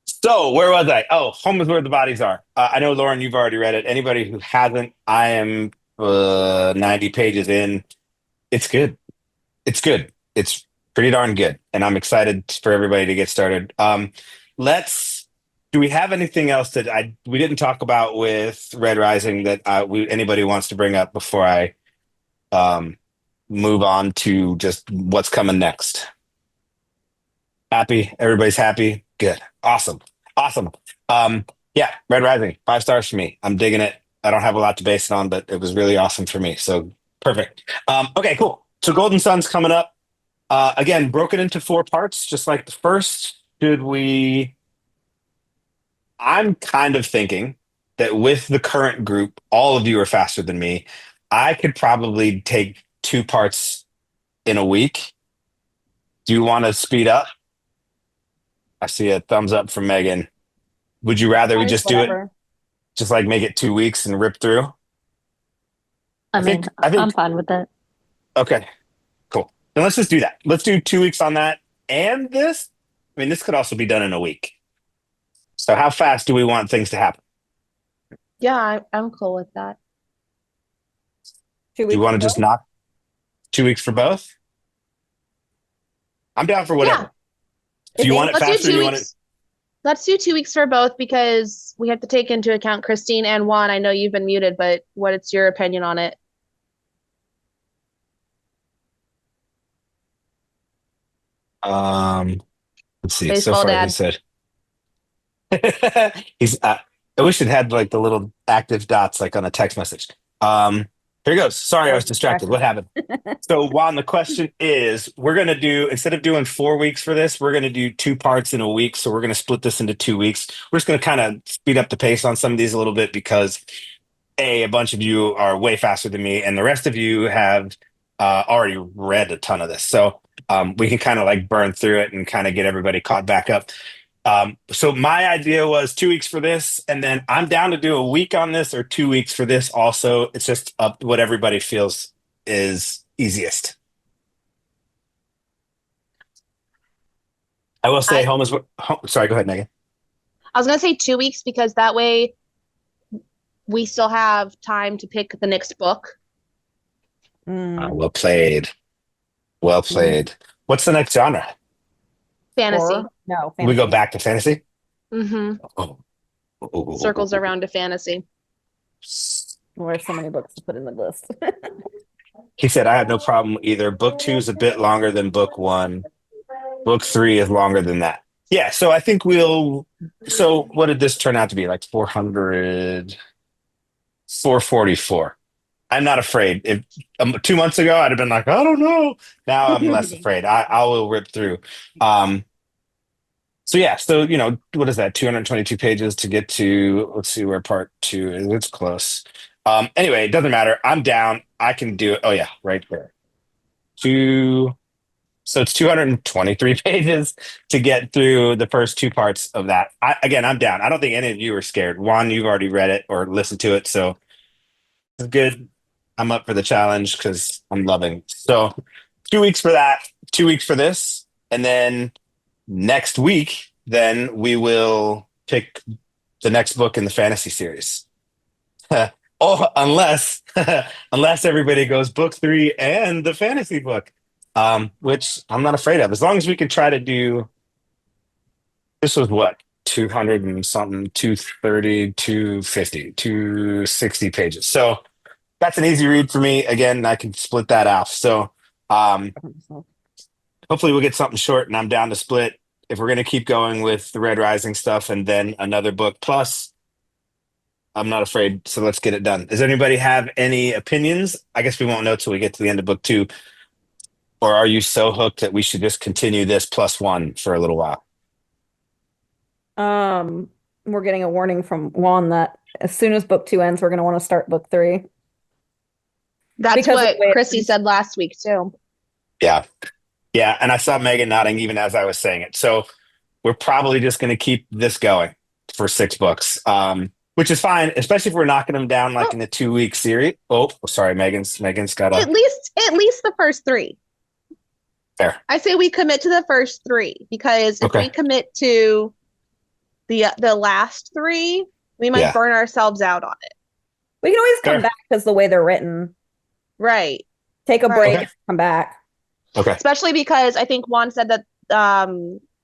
So where was I? Oh, Home is Where the Bodies Are. I know, Lauren, you've already read it. Anybody who hasn't, I am 90 pages in. It's good. It's good. It's pretty darn good, and I'm excited for everybody to get started. Do we have anything else that we didn't talk about with Red Rising that anybody wants to bring up before I move on to just what's coming next? Happy? Everybody's happy? Good. Awesome. Yeah, Red Rising, 5 stars for me. I'm digging it. I don't have a lot to base it on, but it was really awesome for me. So perfect. Okay, cool. So Golden Sun's coming up. Again, broken into 4 parts, just like the first. I'm kind of thinking that with the current group, all of you are faster than me. I could probably take 2 parts in a week. Do you want to speed up? I see a thumbs up from Megan. Would you rather we just do it, Whatever. just like make it 2 weeks and rip through? I mean, I think I'm fine with that. okay, cool. Then let's just do that. Let's do 2 weeks on that and this. I mean, this could also be done in a week. So how fast do we want things to happen? Yeah, I'm cool with that. 2 Do weeks you want to ago? just knock 2 weeks for both? I'm down for whatever. If you want it Let's do faster, 2 you want it. weeks. Let's do 2 weeks for both because we have to take into account Christine and Juan. I know you've been muted, but what's your opinion on it? Let's see. So Baseball far, he dad. said he's. I wish it had like the little active dots like on a text message. Here he goes. Sorry, I was distracted. What happened? So Juan, the question is, we're gonna do instead of doing 4 weeks for this, we're gonna do 2 parts in a week. So we're gonna split this into 2 weeks. We're just gonna kind of speed up the pace on some of these a little bit because a bunch of you are way faster than me, and the rest of you have already read a ton of this. So we can kind of like burn through it and kind of get everybody caught back up. So my idea was 2 weeks for this, and then I'm down to do a week on this or 2 weeks for this also. It's just up what everybody feels is easiest. I will say sorry, go ahead, Megan. I was gonna say 2 weeks because that way we still have time to pick the next book. Well played. Well played. What's the next genre? Fantasy. Horror? No, We go fantasy. back to fantasy? Mm-hmm. Oh. Circles around to fantasy. There's so many books to put in the list. He said, I have no problem either. Book 2 is a bit longer than book 1. Book 3 is longer than that. Yeah, so I think so what did this turn out to be? Like 444. I'm not afraid. If 2 months ago, I'd have been like, I don't know. Now I'm less afraid. I will rip through. So yeah, so what is that? 222 pages to get to, let's see where part 2 is. It's close. Anyway, it doesn't matter. I'm down. I can do it. Oh yeah, right there. So it's 223 pages to get through the first 2 parts of that. I'm down. I don't think any of you are scared. Juan, you've already read it or listened to it, so it's good. I'm up for the challenge because I'm loving. So 2 weeks for that, 2 weeks for this, and then next week, then we will pick the next book in the fantasy series. Unless everybody goes book 3 and the fantasy book, which I'm not afraid of. As long as we can try to do. This was what 200 and something, 230, 250, 260 pages. So that's an easy read for me. Again, I can split that off. So hopefully we'll get something short and I'm down to split if we're going to keep going with the Red Rising stuff and then another book plus. I'm not afraid. So let's get it done. Does anybody have any opinions? I guess we won't know till we get to the end of book 2. Or are you so hooked that we should just continue this +1 for a little while? We're getting a warning from Juan that as soon as book 2 ends, we're going to want to start book 3. That's Because of what the way it Chrissy ends. said last week too. Yeah. Yeah. And I saw Megan nodding even as I was saying it. So we're probably just going to keep this going for 6 books, which is fine, especially if we're knocking them down like in a 2-week series. Oh, sorry, Megan's got At a least the first 3. fair. I say we commit to the first 3 because if Okay. we commit to the last 3, we might Yeah. burn ourselves out on it. We can always come Fair. back because the way they're written. Right. Take a break, Okay. and come back. Okay. Especially because I think Juan said that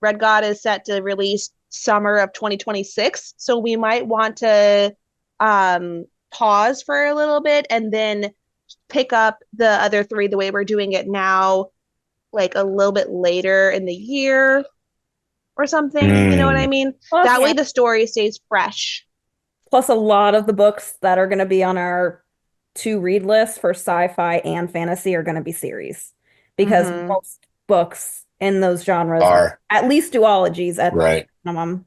Red God is set to release summer of 2026. So we might want to pause for a little bit and then pick up the other 3 the way we're doing it now, like a little bit later in the year or something. You know what I mean? Plus, That way the story stays fresh. plus a lot of the books that are going to be on our to read list for sci-fi and fantasy are going to be series because Mhm. most books in those genres Are at least duologies at right. minimum.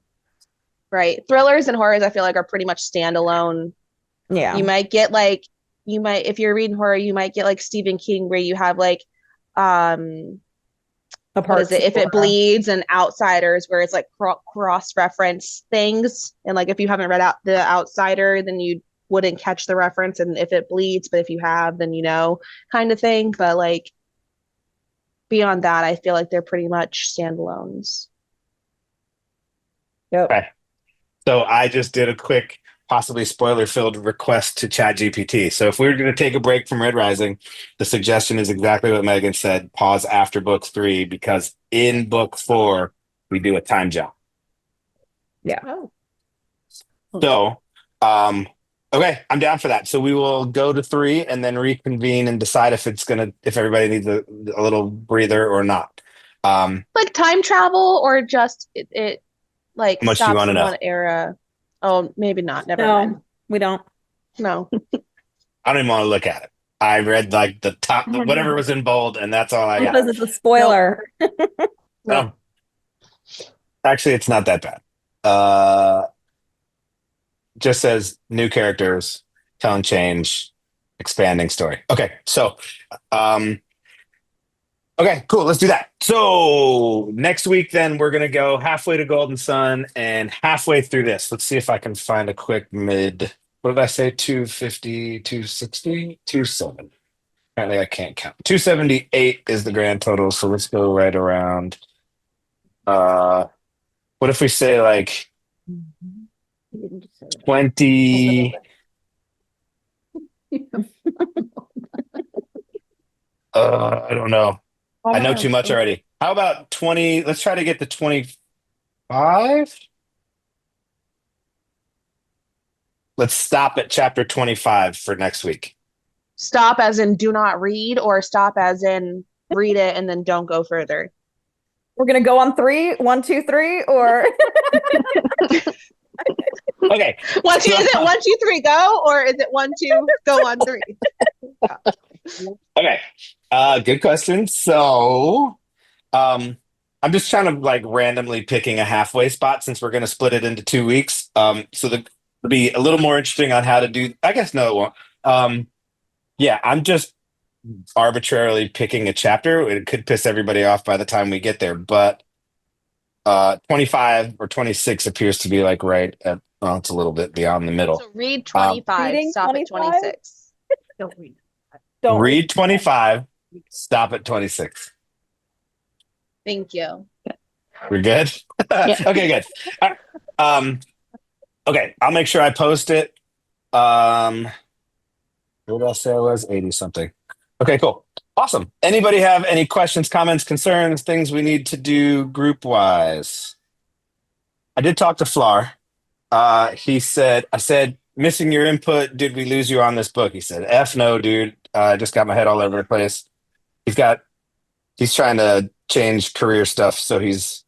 Right. Thrillers and horrors, I feel like, are pretty much standalone. Yeah. You might get if you're reading horror, you might get like Stephen King where you have like what is it? If It Bleeds and Outsiders, where it's like cross-reference things. And like if you haven't read out The Outsider, then you wouldn't catch the reference. And If It Bleeds, but if you have, then you know, kind of thing. But like beyond that, I feel like they're pretty much standalones. Yep. Okay. So I just did a quick, possibly spoiler-filled request to ChatGPT. So if we were going to take a break from Red Rising, the suggestion is exactly what Megan said. Pause after book 3 because in book 4 we do a time jump. Oh. So, okay, I'm down for that. So we will go to 3 and then reconvene and decide if everybody needs a little breather or not. Like time travel or just it like How much do you stops wanna in know? one era. Oh, maybe not. Never mind. No, we don't. No. I don't even want to look at it. I read like the top, whatever was in bold, and that's all I got. Because it's a spoiler. No. Actually, it's not that bad. Just says new characters, tone change, expanding story. Okay, so, okay, cool. Let's do that. So next week, then we're gonna go halfway to Golden Sun and halfway through this. Let's see if I can find a quick mid. What did I say? 250, 260, 27. Apparently, I can't count. 278 is the grand total. So let's go right around. What if we say like 20? I don't know. I know too much already. How about 20? Let's try to get to 25. Let's stop at chapter 25 for next week. Stop as in do not read, or stop as in read it and then don't go further. We're gonna go on 3, 1, 2, 3, or Okay. Is it 1, 2, 3, go, or is it 1, 2, go on 3? Okay. Good question. So, I'm just trying to like randomly picking a halfway spot since we're going to split it into 2 weeks. So it'll be a little more interesting on how to do. I guess no, it won't. Yeah, I'm just arbitrarily picking a chapter. It could piss everybody off by the time we get there, but 25 or 26 appears to be like right at. Well, it's a little bit beyond the middle. So read 25, reading stop 25? at 26. Don't read. don't Read 25, stop at 26. Thank you. We're good? Yeah. Okay, good. Okay, I'll make sure I post it. What did I say I was? 80 something. Okay, cool. Awesome. Anybody have any questions, comments, concerns, things we need to do group wise? I did talk to Flar. He said, I said, missing your input. Did we lose you on this book? He said, F no, dude. I just got my head all over the place. He's got, he's trying to change career stuff. So he's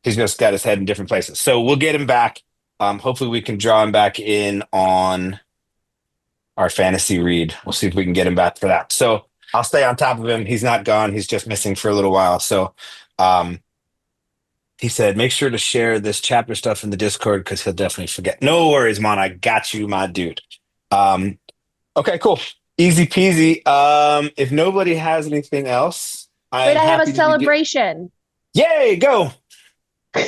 just got his head in different places. So we'll get him back. Hopefully we can draw him back in on our fantasy read. We'll see if we can get him back for that. So I'll stay on top of him. He's not gone. He's just missing for a little while. So, he said, make sure to share this chapter stuff in the Discord because he'll definitely forget. No worries, Mon. I got you, my dude. Okay, cool. Easy peasy. If nobody has anything else, Wait, I'm I have a happy to celebration. Yay, go. I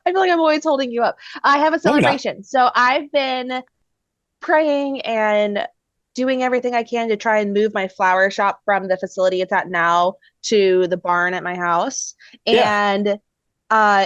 feel like I'm always holding you up. I have a No, you're not. celebration. So I've been praying and doing everything I can to try and move my flower shop from the facility it's at now to the barn at my house. Yeah. And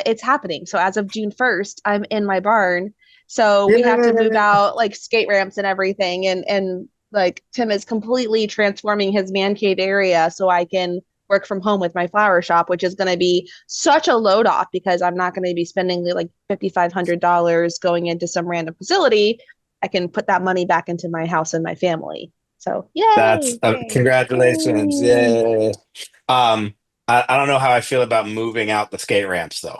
it's happening. So as of June 1st, I'm in my barn. So we have to move out like skate ramps and everything. And like Tim is completely transforming his man cave area so I can work from home with my flower shop, which is going to be such a load off because I'm not going to be spending like $5,500 going into some random facility. I can put that money back into my house and my family. So, yay! That's congratulations. Yay. I don't know how I feel about moving out the skate ramps though.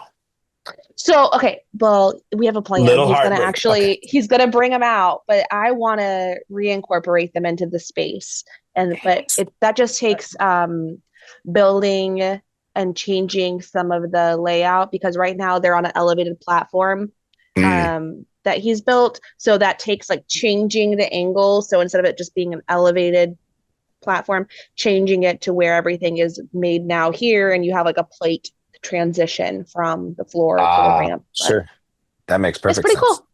So, okay, well, we have a plan. Little He's going to heartbreak. actually, Okay. he's going to bring them out, but I want to reincorporate them into the space. That just takes building and changing some of the layout because right now they're on an elevated platform. Mm. That he's built. So that takes like changing the angle. So instead of it just being an elevated platform, changing it to where everything is made now here and you have like a plate transition from the floor to the ramp. But Sure. That makes it's perfect pretty sense. cool.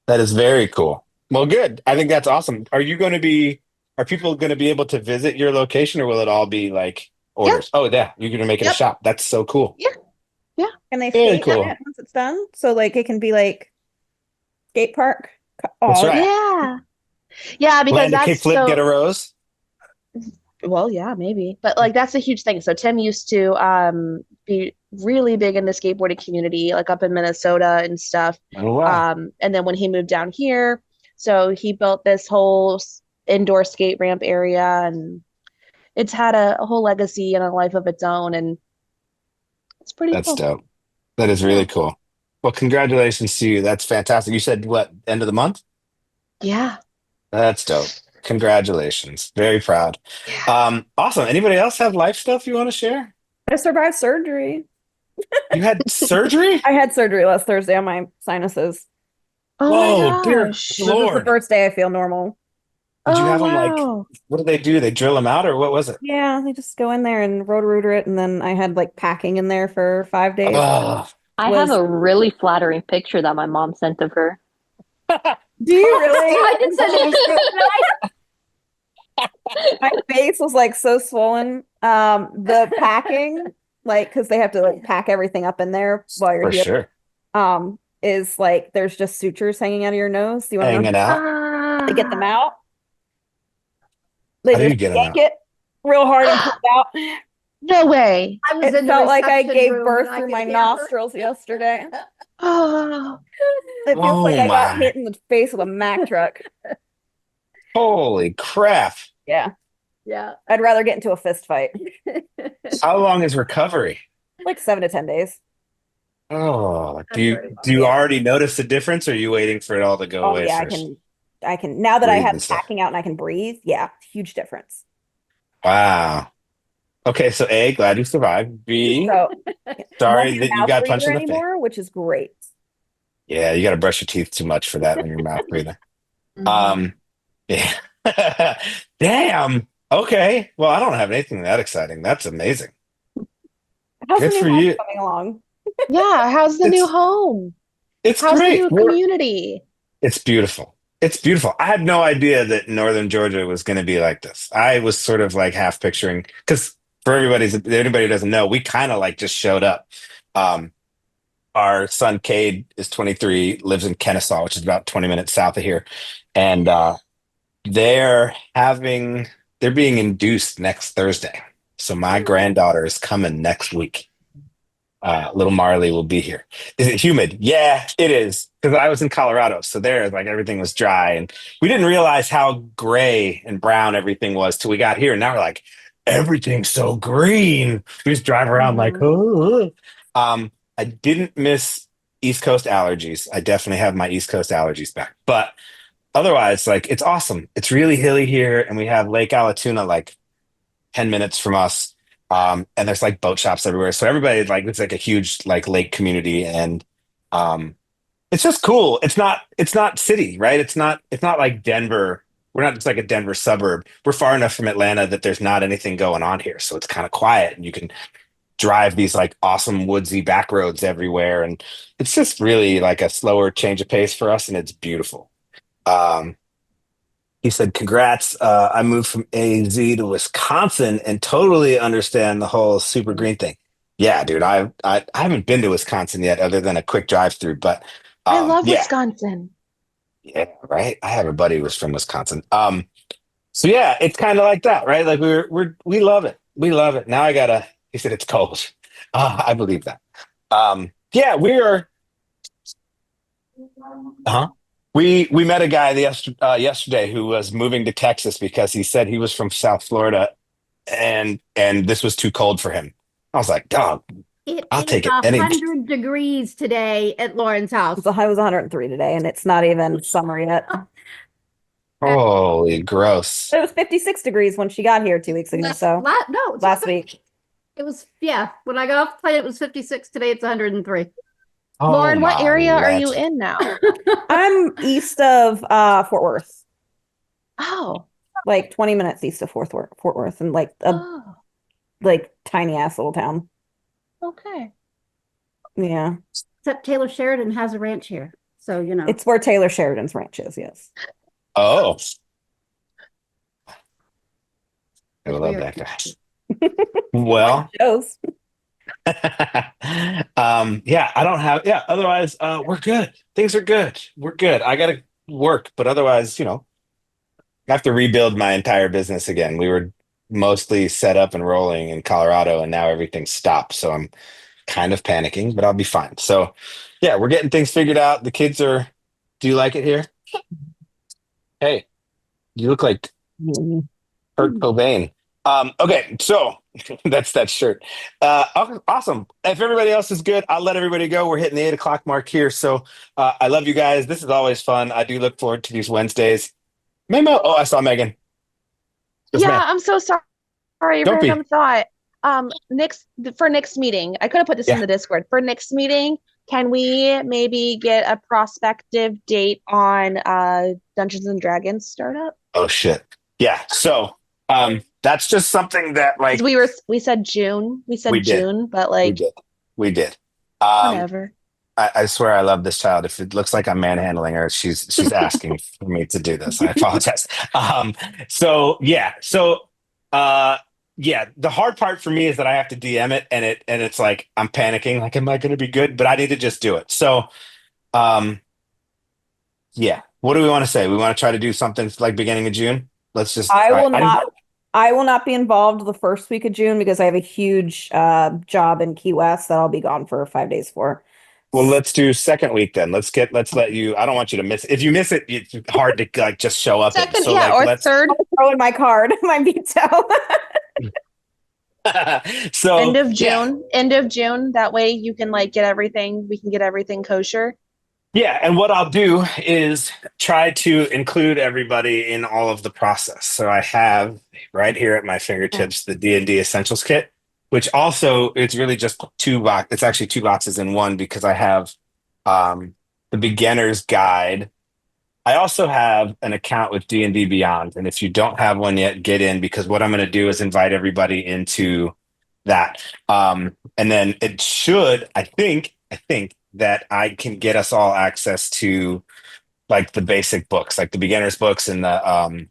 That is very cool. Well, good. I think that's awesome. Are people going to be able to visit your location or will it all be like orders? Oh, yeah. You're going to make it a Yep. shop. That's so cool. And they Very skate cool. on it once it's done. So like it can be like skate park. That's right. Yeah. Yeah, because Land a that's kickflip, so get a rose. well, yeah, maybe. But like that's a huge thing. So Tim used to be really big in the skateboarding community, like up in Minnesota and stuff. Oh, wow. And then when he moved down here, so he built this whole indoor skate ramp area and it's had a whole legacy and a life of its own and it's pretty That's cool. dope. That is really cool. Well, congratulations to you. That's fantastic. You said what, end of the month? Yeah. That's dope. Congratulations. Very proud. Yeah. Awesome. Anybody else have life stuff you want to share? I survived surgery. You had surgery? I had surgery last Thursday on my sinuses. Oh Whoa, my dear gosh. This is the Lord. first day I feel normal. Did you Oh have them like, wow. what did they do? They drill them out or what was it? Yeah, they just go in there and roto-rooter it, and then I had like packing in there for 5 days. Oh, I have a really flattering picture that my mom sent of her. Do you really? I did send it. My face was like so swollen. The packing, like, because they have to like pack everything up in there while you're for here, sure. is like there's just sutures hanging out of your nose. Do you want to know Hanging out. how they get them out? They How do you just get them yank out? it real hard and pull it out. No way. I was It in the felt like I reception gave room birth and I through could my hear her. nostrils yesterday. Oh, It feels Oh like I got my. hit in the face with a Mack truck. Holy crap. Yeah, Yeah. I'd rather get into a fist fight. How long is recovery? Like 7 to 10 days. Oh, That's very do you Yeah. already notice the difference or are you waiting for it all to go Oh away yeah, first? I can now that I Breathe have and stuff. packing out and I can breathe. Yeah, huge difference. Wow. Okay, so A, glad you survived. B, So sorry won't be a that you mouth got punched breather in the face. anymore, which is great. Yeah, you got to brush your teeth too much for that when you're mouth breathing. mhm. Yeah. Damn. Okay. Well, I don't have anything that exciting. That's amazing. How's Good the new for house you. coming along? Yeah, how's the new It's home? it's How's the great. new community? It's beautiful. It's beautiful. I had no idea that Northern Georgia was going to be like this. I was sort of like half picturing because for anybody who doesn't know, we kind of like just showed up. Um, our son Cade is 23, lives in Kennesaw, which is about 20 minutes south of here, and they're having they're being induced next Thursday. So my granddaughter is coming next week. little Marley will be here. Is it humid? Yeah, it is. Because I was in Colorado, so there, like everything was dry, and we didn't realize how gray and brown everything was till we got here. And now we're like, everything's so green. We just drive around like, oh. I didn't miss East Coast allergies. I definitely have my East Coast allergies back, but otherwise, like it's awesome. It's really hilly here, and we have Lake Allatoona like 10 minutes from us. And there's like boat shops everywhere. So everybody like it's like a huge like lake community, and um it's just cool. It's not city, right? It's not like Denver. We're not just like a Denver suburb. We're far enough from Atlanta that there's not anything going on here. So it's kind of quiet, and you can drive these like awesome woodsy back roads everywhere. And it's just really like a slower change of pace for us, and it's beautiful. Um, he said, "Congrats! I moved from AZ to Wisconsin and totally understand the whole super green thing." Yeah, dude, I haven't been to Wisconsin yet, other than a quick drive through. But I love yeah, Wisconsin. yeah, right. I have a buddy who was from Wisconsin. So yeah, it's kind of like that, right? Like we love it. We love it. Now I gotta. He said it's cold. I believe that. Yeah, we are. Huh? We met a guy yesterday who was moving to Texas because he said he was from South Florida, and this was too cold for him. I was like, dog, It I'll is take it any. 100 degrees today at Lauren's house. The high was 103 today, and it's not even summer yet. Holy gross! It was 56 degrees when she got here 2 weeks ago. So No, it's last not- week. It was, yeah. When I got off the plane, it was 56. Today it's 103. Oh, Lauren, what my area are you legend. in now? I'm east of Fort Worth, Oh. like 20 minutes east of Fort Worth, and like a Oh, like tiny ass little town. okay. Yeah, Except Taylor Sheridan has a ranch here. So, you know. it's where Taylor Sheridan's ranch is. Yes. Oh, I Which love we are- that guy. Well, Shows. yeah, I don't have, yeah, otherwise, we're good. Things are good. We're good. I gotta work, but otherwise, I have to rebuild my entire business again. We were mostly set up and rolling in Colorado, and now everything's stopped. So I'm kind of panicking, but I'll be fine. So yeah, we're getting things figured out. The kids are, do you like it here? Hey, you look like Kurt Cobain. Okay, so that's that shirt. Awesome. If everybody else is good, I'll let everybody go. We're hitting the 8 o'clock mark here. So I love you guys. This is always fun. I do look forward to these Wednesdays. Memo. Oh, I saw Megan. Yes, Yeah, ma'am. I'm so sorry. Don't be. Random thought. Next meeting, I could have put this in Yeah. the Discord. For next meeting, can we maybe get a prospective date on Dungeons and Dragons startup? Oh shit. Yeah. So that's just something that like 'Cause we said June. We said We did. June, but we like did. We did. whatever. I swear I love this child. If it looks like I'm manhandling her, she's asking for me to do this. I apologize. So yeah. So yeah, the hard part for me is that I have to DM it, and it's like I'm panicking, like, am I gonna be good? But I need to just do it. So yeah. What do we want to say? We want to try to do something like beginning of June? Let's just I will not be involved the first week of June because I have a huge job in Key West that I'll be gone for 5 days for. Well, let's do second week then. Let's let you. I don't want you to miss it. If you miss it, it's hard to like just show up. Second, So yeah, like, or let's third, Throw in my card, my veto. so end of yeah. June. End of June. That way you can like get everything. We can get everything kosher. Yeah, and what I'll do is try to include everybody in all of the process. So I have right here at my fingertips the D&D Essentials Kit, which also it's really just it's actually 2 boxes in one because I have the beginner's guide. I also have an account with D&D Beyond, and if you don't have one yet, get in because what I'm going to do is invite everybody into that. And then it should, I think that I can get us all access to like the basic books, like the beginner's books and the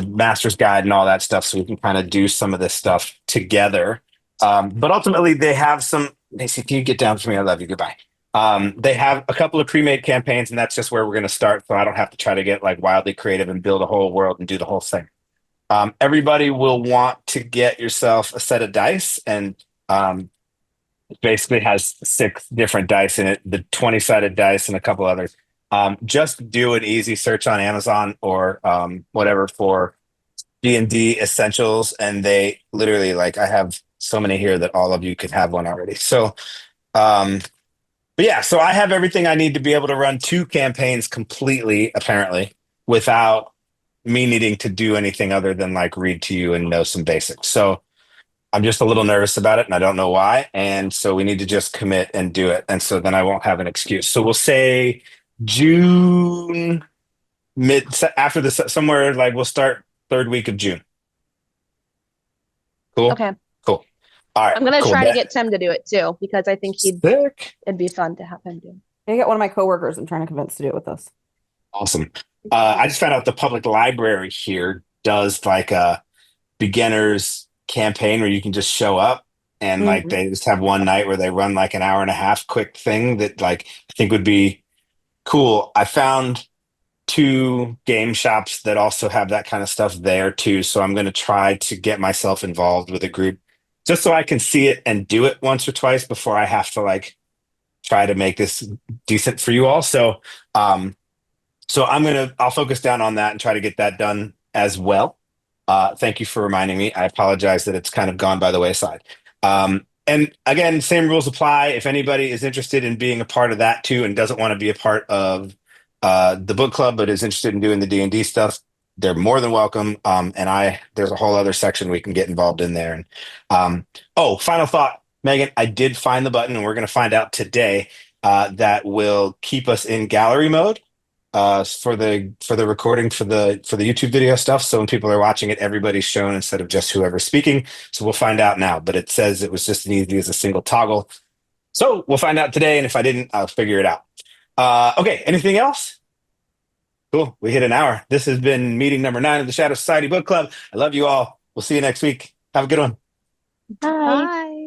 master's guide and all that stuff. So we can kind of do some of this stuff together. But ultimately they have some, Macy, can you get down for me? I love you. Goodbye. They have a couple of pre-made campaigns and that's just where we're going to start. So I don't have to try to get like wildly creative and build a whole world and do the whole thing. Everybody will want to get yourself a set of dice and It basically has 6 different dice in it, the 20-sided dice and a couple others. Just do an easy search on Amazon or whatever for D&D essentials, and they literally, like, I have so many here that all of you could have one already. So, but yeah, so I have everything I need to be able to run 2 campaigns completely, apparently, without me needing to do anything other than like read to you and know some basics. So I'm just a little nervous about it and I don't know why. And so we need to just commit and do it. And so then I won't have an excuse. So we'll say June mid after this, somewhere like we'll start 3rd week of June. Cool. Okay. Cool. All right. I'm gonna cool. try to get Tim to do it too, because I think Sick. it'd be fun to have him do. I got one of my coworkers I'm trying to convince to do it with us. Awesome. I just found out the public library here does like a beginners campaign where you can just show up and like they just have one night where they run like an hour and a half quick thing that like I think would be cool. I found 2 game shops that also have that kind of stuff there too. So I'm going to try to get myself involved with a group just so I can see it and do it once or twice before I have to like try to make this decent for you all. So, I'll focus down on that and try to get that done as well. Thank you for reminding me. I apologize that it's kind of gone by the wayside. And again, same rules apply. If anybody is interested in being a part of that too and doesn't want to be a part of the book club but is interested in doing the D&D stuff, they're more than welcome. There's a whole other section we can get involved in there. And final thought, Megan, I did find the button, and we're going to find out today that will keep us in gallery mode for the recording for the YouTube video stuff. So when people are watching it, everybody's shown instead of just whoever's speaking. So we'll find out now. But it says it was just as easy as a single toggle. So we'll find out today, and if I didn't, I'll figure it out. Okay, anything else? Cool. We hit an hour. This has been meeting number 9 of the Shadow Society Book Club. I love you all. We'll see you next week. Have a good one. Bye. Bye.